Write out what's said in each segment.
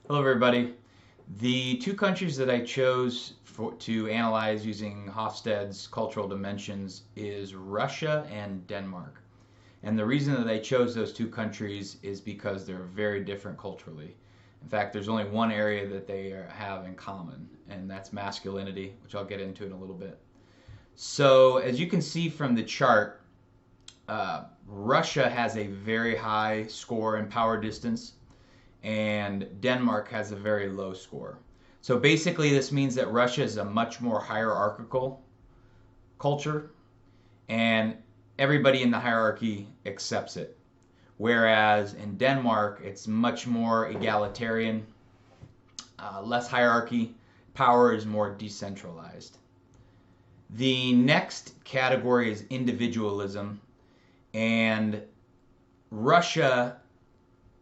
Hello, everybody. The two countries that I chose to analyze using Hofstede's cultural dimensions is Russia and Denmark. And the reason that I chose those two countries is because they're very different culturally. In fact, there's only one area that they have in common, and that's masculinity, which I'll get into in a little bit. So, as you can see from the chart, Russia has a very high score in power distance, and Denmark has a very low score. So basically, this means that Russia is a much more hierarchical culture, and everybody in the hierarchy accepts it. Whereas in Denmark, it's much more egalitarian, less hierarchy, power is more decentralized. The next category is individualism, and Russia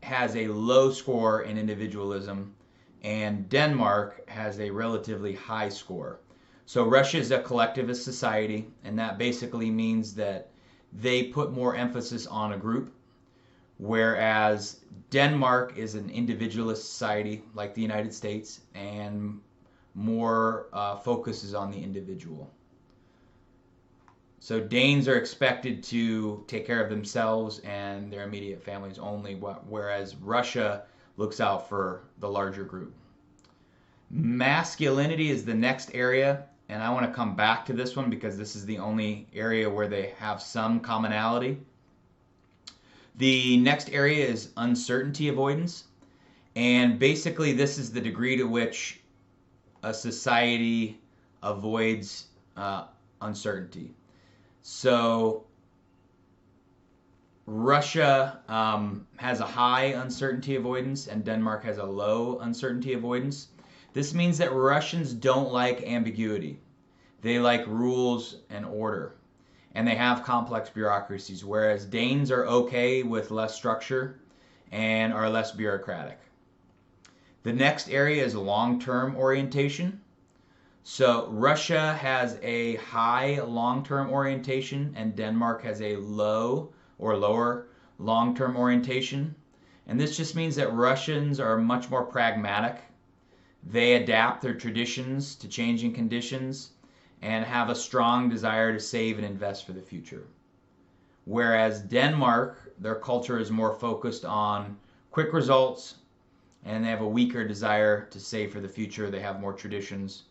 has a low score in individualism, and Denmark has a relatively high score. So Russia is a collectivist society, and that basically means that they put more emphasis on a group, whereas Denmark is an individualist society like the United States, and more focuses on the individual. So Danes are expected to take care of themselves and their immediate families only, whereas Russia looks out for the larger group. Masculinity is the next area, and I want to come back to this one because this is the only area where they have some commonality. The next area is uncertainty avoidance, and basically this is the degree to which a society avoids uncertainty. So Russia has a high uncertainty avoidance and Denmark has a low uncertainty avoidance. This means that Russians don't like ambiguity. They like rules and order. And they have complex bureaucracies, whereas Danes are okay with less structure and are less bureaucratic. The next area is long-term orientation. So Russia has a high long-term orientation and Denmark has a low or lower long-term orientation. And this just means that Russians are much more pragmatic. They adapt their traditions to changing conditions and have a strong desire to save and invest for the future. Whereas Denmark, their culture is more focused on quick results and they have a weaker desire to save for the future. They have more traditions.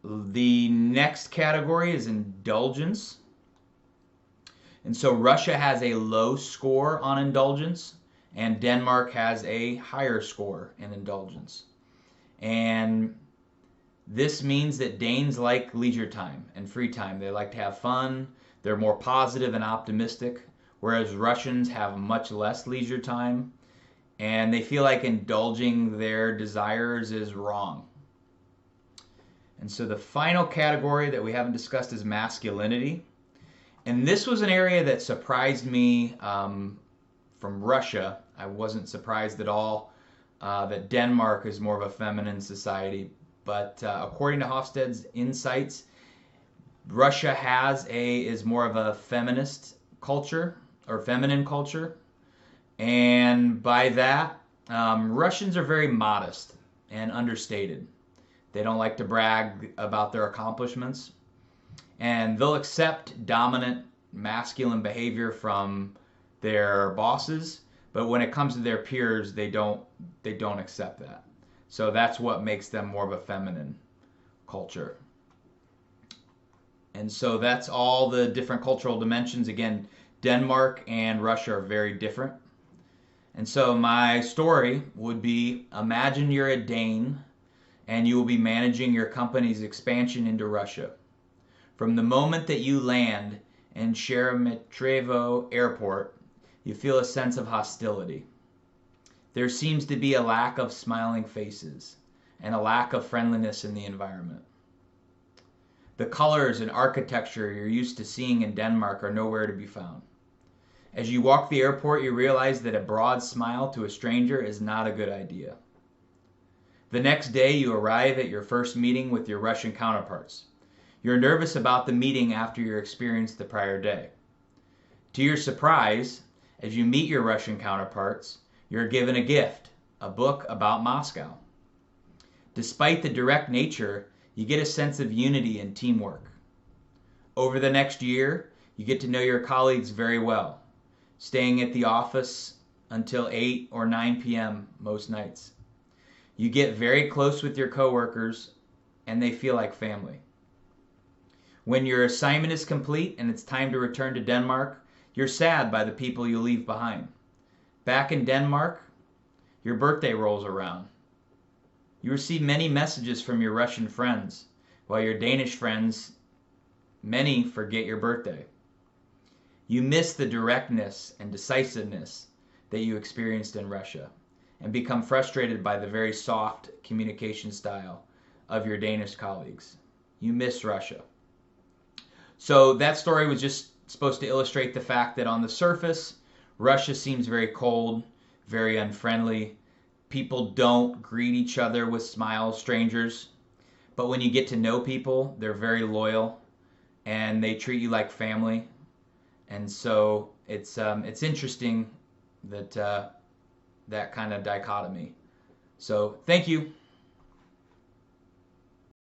The next category is indulgence. And so Russia has a low score on indulgence, and Denmark has a higher score in indulgence. And this means that Danes like leisure time and free time. They like to have fun. They're more positive and optimistic, whereas Russians have much less leisure time, and they feel like indulging their desires is wrong. And so the final category that we haven't discussed is masculinity. And this was an area that surprised me from Russia. I wasn't surprised at all that Denmark is more of a feminine society. But according to Hofstede's insights, Russia is more of a feminist culture or feminine culture. And by that, Russians are very modest and understated. They don't like to brag about their accomplishments. And they'll accept dominant masculine behavior from their bosses, but when it comes to their peers, they don't accept that. So that's what makes them more of a feminine culture. And so that's all the different cultural dimensions. Again, Denmark and Russia are very different. And so my story would be, imagine you're a Dane and you will be managing your company's expansion into Russia. From the moment that you land in Sheremetyevo Airport, you feel a sense of hostility. There seems to be a lack of smiling faces and a lack of friendliness in the environment. The colors and architecture you're used to seeing in Denmark are nowhere to be found. As you walk the airport, you realize that a broad smile to a stranger is not a good idea. The next day, you arrive at your first meeting with your Russian counterparts. You're nervous about the meeting after your experience the prior day. To your surprise, as you meet your Russian counterparts, you're given a gift, a book about Moscow. Despite the direct nature, you get a sense of unity and teamwork. Over the next year, you get to know your colleagues very well, staying at the office until 8 or 9 p.m. most nights. You get very close with your coworkers, and they feel like family. When your assignment is complete and it's time to return to Denmark, you're sad by the people you leave behind. Back in Denmark, your birthday rolls around. You receive many messages from your Russian friends, while your Danish friends, many forget your birthday. You miss the directness and decisiveness that you experienced in Russia and become frustrated by the very soft communication style of your Danish colleagues. You miss Russia. So that story was just supposed to illustrate the fact that on the surface, Russia seems very cold, very unfriendly. People don't greet each other with smiles, strangers. But when you get to know people, they're very loyal and they treat you like family. And so it's interesting that that kind of dichotomy. So thank you.